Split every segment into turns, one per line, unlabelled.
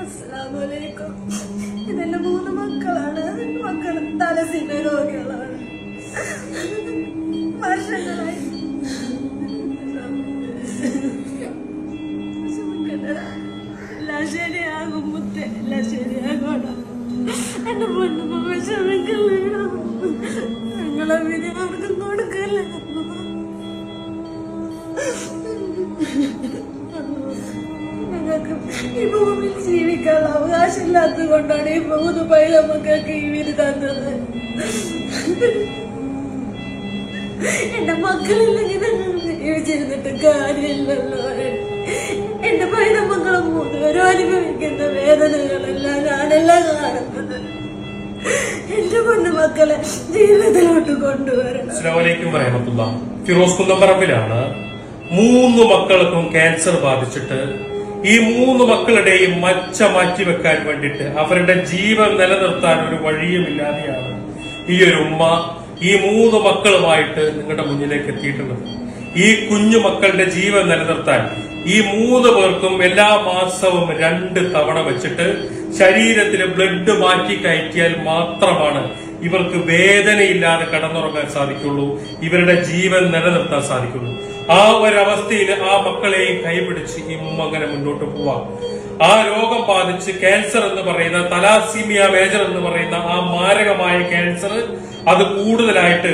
അസ്സലാമലൈക്കും. ഇതെന്റെ 3 മക്കളാണ്. മക്കൾ തലസിന്റെ രോഗികളാണ്. വർഷങ്ങളായി എല്ലാം ശരിയാകും മുത്തേ, എല്ലാം ശരിയാകണം. എന്റെ പൊന്നു വിഷമിക്കല്ലോ. ഞങ്ങളെ വിധി ആർക്കും കൊടുക്കല്ല. ഞങ്ങൾക്ക് ഈ ഭൂമിയിൽ ജീവിക്കാനുള്ള അവകാശമില്ലാത്തത് കൊണ്ടാണ് ഈ 3 പൈതമക്കൾക്ക് ഈ വിധി തന്നത്. എന്റെ മക്കളില്ലെങ്കിൽ ജീവിച്ചിരുന്നിട്ട് കാര്യമില്ലല്ലോ. എന്റെ പൈതമക്കളും 3 പേരും അനുഭവിക്കുന്ന വേദനകളെല്ലാം ഞാനെല്ലാം കാണുന്നത്. എന്റെ പൊന്നു മക്കളെ ജീവിതത്തിലോട്ട് കൊണ്ടുവരണം.
അസ്സലാമു അലൈക്കും വറഹ്മത്തുള്ളാഹി. ഫിറോസ് കുന്നംപറമ്പിലാണ് 3 മക്കൾക്കും ക്യാൻസർ ബാധിച്ചിട്ട് ഈ 3 മക്കളുടെയും മച്ച മാറ്റിവെക്കാൻ വേണ്ടിയിട്ട് അവരുടെ ജീവൻ നിലനിർത്താൻ ഒരു വഴിയുമില്ലാതെയാണ് ഈ ഒരു ഉമ്മ ഈ 3 മക്കളുമായിട്ട് നിങ്ങളുടെ മുന്നിലേക്ക് എത്തിയിട്ടുള്ളത്. ഈ കുഞ്ഞു മക്കളുടെ ജീവൻ നിലനിർത്താൻ ഈ 3 പേർക്കും എല്ലാ മാസവും 2 തവണ വെച്ചിട്ട് ശരീരത്തിലെ ബ്ലഡ് മാറ്റി കയറ്റിയാൽ മാത്രമാണ് ഇവർക്ക് വേദനയില്ലാതെ കടന്നുറങ്ങാൻ സാധിക്കുള്ളൂ, ഇവരുടെ ജീവൻ നിലനിർത്താൻ സാധിക്കുള്ളൂ. ആ ഒരവസ്ഥയിൽ ആ മക്കളെയും കൈപിടിച്ച് ഈ ഉമ്മ അങ്ങനെ മുന്നോട്ട് പോവാം. ആ രോഗം ബാധിച്ച് ക്യാൻസർ എന്ന് പറയുന്ന തലാസീമിയ മേജർ എന്ന് പറയുന്ന ആ മാരകമായ ക്യാൻസർ അത് കൂടുതലായിട്ട്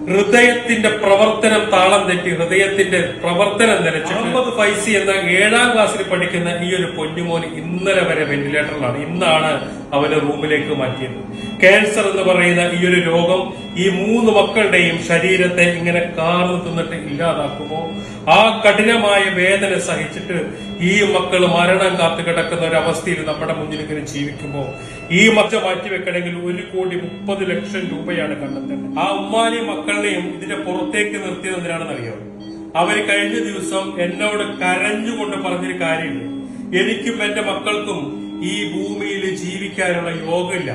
ഹൃദയത്തിന്റെ പ്രവർത്തനം താളം തെറ്റി ഹൃദയത്തിന്റെ പ്രവർത്തനം നിലച്ച് മുഹമ്മദ് ഫൈസി എന്ന 7ാം ക്ലാസ്സിൽ പഠിക്കുന്ന ഈ ഒരു പൊന്നുമോൻ ഇന്നലെ വരെ വെന്റിലേറ്ററിലാണ്. ഇന്നാണ് അവന് റൂമിലേക്ക് മാറ്റിയത്. ക്യാൻസർ എന്ന് പറയുന്ന ഈ ഒരു രോഗം ഈ 3 മക്കളുടെയും ശരീരത്തെ ഇങ്ങനെ കാർന്നു തിന്നിട്ട് ഇല്ലാതാക്കുമ്പോൾ ആ കഠിനമായ വേദന സഹിച്ചിട്ട് ഈ മക്കൾ മരണം കാത്തു കിടക്കുന്ന ഒരു അവസ്ഥയിൽ നമ്മുടെ മുന്നിൽ ഇങ്ങനെ ജീവിക്കുമ്പോൾ ഈ മച്ച മാറ്റിവെക്കണമെങ്കിൽ 1,30,00,000 രൂപയാണ് കണ്ടെത്തേണ്ടത്. ആ ഉമ്മാനെയും മക്കളെയും ഇതിന്റെ പുറത്തേക്ക് നിർത്തിയത് എന്തിനാണെന്ന് അറിയാമോ? അവര് കഴിഞ്ഞ ദിവസം എന്നോട് കരഞ്ഞുകൊണ്ട് പറഞ്ഞൊരു കാര്യമുണ്ട്. എനിക്കും എന്റെ മക്കൾക്കും ഈ ഭൂമിയിൽ ജീവിക്കാനുള്ള യോഗമില്ല,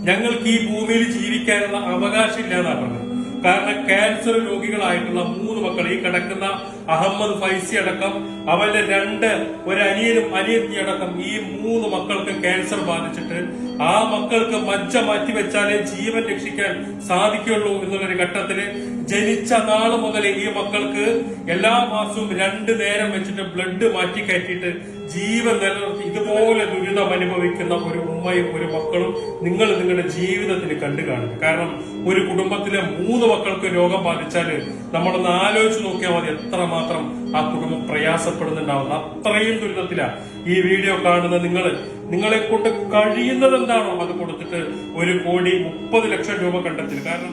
ഞങ്ങൾക്ക് ഈ ഭൂമിയിൽ ജീവിക്കാനുള്ള അവകാശമില്ല എന്നാണ് പറഞ്ഞത്. കാരണം ക്യാൻസർ രോഗികളായിട്ടുള്ള 3 മക്കൾ, ഈ കിടക്കുന്ന അഹമ്മദ് ഫൈസി അടക്കം അവന്റെ 2 ഒരു അനിയനും അനിയത്തി അടക്കം ഈ 3 മക്കൾക്ക് ക്യാൻസർ ബാധിച്ചിട്ട് ആ മക്കൾക്ക് മജ്ജ മാറ്റിവെച്ചാലേ ജീവൻ രക്ഷിക്കാൻ സാധിക്കുള്ളൂ എന്നുള്ളൊരു ഘട്ടത്തില് ജനിച്ച നാള് മുതൽ ഈ മക്കൾക്ക് എല്ലാ മാസവും 2 നേരം വെച്ചിട്ട് ബ്ലഡ് മാറ്റി കയറ്റിയിട്ട് ജീവൻ നിലനിർത്തി ഇതുപോലെ ദുരിതം അനുഭവിക്കുന്ന ഒരു ഉമ്മയും ഒരു മക്കളും നിങ്ങൾ നിങ്ങളുടെ ജീവിതത്തിൽ കണ്ടു കാണുക. കാരണം ഒരു കുടുംബത്തിലെ 3 മക്കൾക്ക് രോഗം ബാധിച്ചാല് നമ്മളൊന്ന് ആലോചിച്ച് നോക്കിയാൽ മതി എത്രമാത്രം ആ കുടുംബം പ്രയാസപ്പെടുന്നുണ്ടാവുന്ന അത്രയും ദുരിതത്തിലാണ് ഈ വീഡിയോ കാണുന്ന നിങ്ങളെ കൊണ്ട് കഴിയുന്നത് എന്താണോ അത് കൊടുത്തിട്ട് 1,30,00,000 രൂപ കണ്ടെത്തി. കാരണം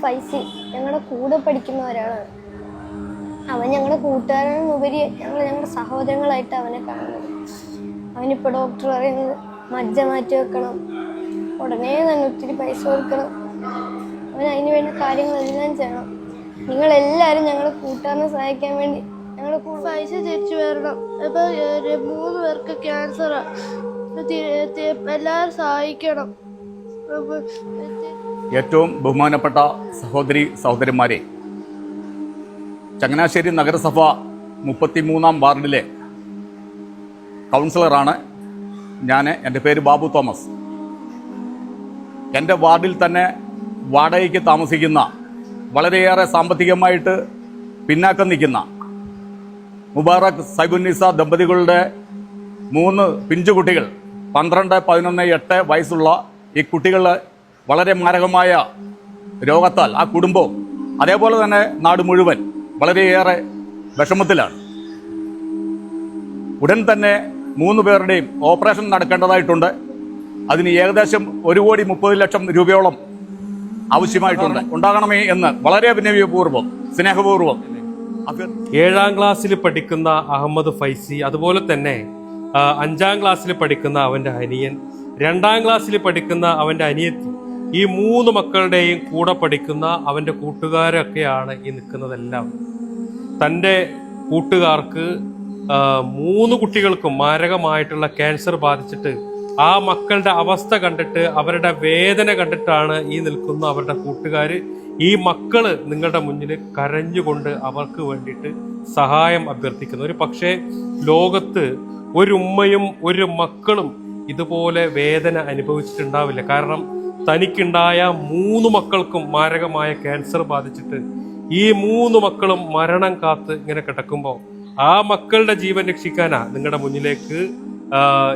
ഫൈസി ഞങ്ങളുടെ കൂടെ പഠിക്കുന്ന ഒരാളാണ്. അവൻ ഞങ്ങളുടെ കൂട്ടുകാരനുപരി ഞങ്ങളുടെ സഹോദരങ്ങളായിട്ട് അവനെ കാണുന്നത്. അവനിപ്പോൾ ഡോക്ടർ പറയുന്നത് മജ്ജ മാറ്റി വെക്കണം, ഉടനെ തന്നെ ഒത്തിരി പൈസ കൊടുക്കണം, അവൻ അതിന് വേണ്ട കാര്യങ്ങളെല്ലാം ചെയ്യണം. നിങ്ങളെല്ലാവരും ഞങ്ങളുടെ കൂട്ടുകാരനെ സഹായിക്കാൻ വേണ്ടി ഞങ്ങളുടെ
പൈസ തിരിച്ചു വരണം. ഇപ്പോൾ 3 പേർക്ക് ക്യാൻസറാണ്, എല്ലാവരും സഹായിക്കണം.
ഏറ്റവും ബഹുമാനപ്പെട്ട സഹോദരന്മാരെ, ചങ്ങനാശ്ശേരി നഗരസഭ 33ാം വാർഡിലെ കൗൺസിലറാണ് ഞാൻ. എൻ്റെ പേര് ബാബു തോമസ്. എൻ്റെ വാർഡിൽ തന്നെ വാടകയ്ക്ക് താമസിക്കുന്ന വളരെയേറെ സാമ്പത്തികമായിട്ട് പിന്നാക്കം നിൽക്കുന്ന മുബാറക് സൈബുന്നിസ ദമ്പതികളുടെ 3 പിഞ്ചുകുട്ടികൾ 12, 11, 8 വയസ്സുള്ള ഈ കുട്ടികൾ വളരെ മാരകമായ രോഗത്താൽ ആ കുടുംബവും അതേപോലെ തന്നെ നാട് മുഴുവൻ വളരെയേറെ വിഷമത്തിലാണ്. ഉടൻ തന്നെ 3 പേരുടെയും ഓപ്പറേഷൻ നടക്കേണ്ടതായിട്ടുണ്ട്. അതിന് ഏകദേശം 1,30,00,000 രൂപയോളം ആവശ്യമായിട്ടുണ്ട്. ഉണ്ടാകണമേ എന്ന് വളരെ വിനയപൂർവ്വം സ്നേഹപൂർവ്വം
7ാം ക്ലാസ്സിൽ പഠിക്കുന്ന അഹമ്മദ് ഫൈസി, അതുപോലെ തന്നെ 5ാം ക്ലാസ്സിൽ പഠിക്കുന്ന അവന്റെ അനിയൻ, 2ാം ക്ലാസ്സിൽ പഠിക്കുന്ന അവന്റെ അനിയത്തി, ഈ 3 മക്കളുടെയും കൂടെ പഠിക്കുന്ന അവന്റെ കൂട്ടുകാരൊക്കെയാണ് ഈ നിൽക്കുന്നതെല്ലാം. തൻ്റെ കൂട്ടുകാർക്ക് 3 കുട്ടികൾക്കും മാരകമായിട്ടുള്ള ക്യാൻസർ ബാധിച്ചിട്ട് ആ മക്കളുടെ അവസ്ഥ കണ്ടിട്ട് അവരുടെ വേദന കണ്ടിട്ടാണ് ഈ നിൽക്കുന്ന അവരുടെ കൂട്ടുകാർ ഈ മക്കള് നിങ്ങളുടെ മുന്നിൽ കരഞ്ഞുകൊണ്ട് അവർക്ക് വേണ്ടിയിട്ട് സഹായം അഭ്യർത്ഥിക്കുന്നു. ഒരു പക്ഷേ ലോകത്ത് ഒരു ഉമ്മയും ഒരു മക്കളും ഇതുപോലെ വേദന അനുഭവിച്ചിട്ടുണ്ടാവില്ല. കാരണം തനിക്കുണ്ടായ 3 മക്കൾക്കും മാരകമായ ക്യാൻസർ ബാധിച്ചിട്ട് ഈ 3 മക്കളും മരണം കാത്ത് ഇങ്ങനെ കിടക്കുമ്പോൾ ആ മക്കളുടെ ജീവൻ രക്ഷിക്കാനാ നിങ്ങളുടെ മുന്നിലേക്ക്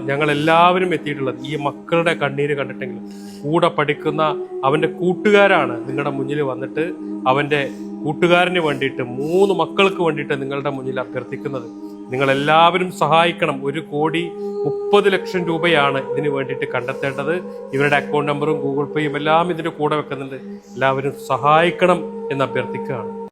ഞങ്ങൾ എല്ലാവരും എത്തിയിട്ടുള്ളത്. ഈ മക്കളുടെ കണ്ണീര് കണ്ടിട്ടെങ്കിലും കൂടെ പഠിക്കുന്ന അവന്റെ കൂട്ടുകാരാണ് നിങ്ങളുടെ മുന്നിൽ വന്നിട്ട് അവന്റെ കൂട്ടുകാരന് വേണ്ടിയിട്ട് 3 മക്കൾക്ക് വേണ്ടിയിട്ട് നിങ്ങളുടെ മുന്നിൽ അഭ്യർത്ഥിക്കുന്നത്. നിങ്ങളെല്ലാവരും സഹായിക്കണം. 1,30,00,000 രൂപയാണ് ഇതിന് വേണ്ടിയിട്ട് കണ്ടെത്തേണ്ടത്. ഇവരുടെ അക്കൗണ്ട് നമ്പറും ഗൂഗിൾ പേയും എല്ലാം ഇതിന്റെ കൂടെ വെക്കുന്നുണ്ട്. എല്ലാവരും സഹായിക്കണം എന്ന് അഭ്യർത്ഥിക്കുകയാണ്.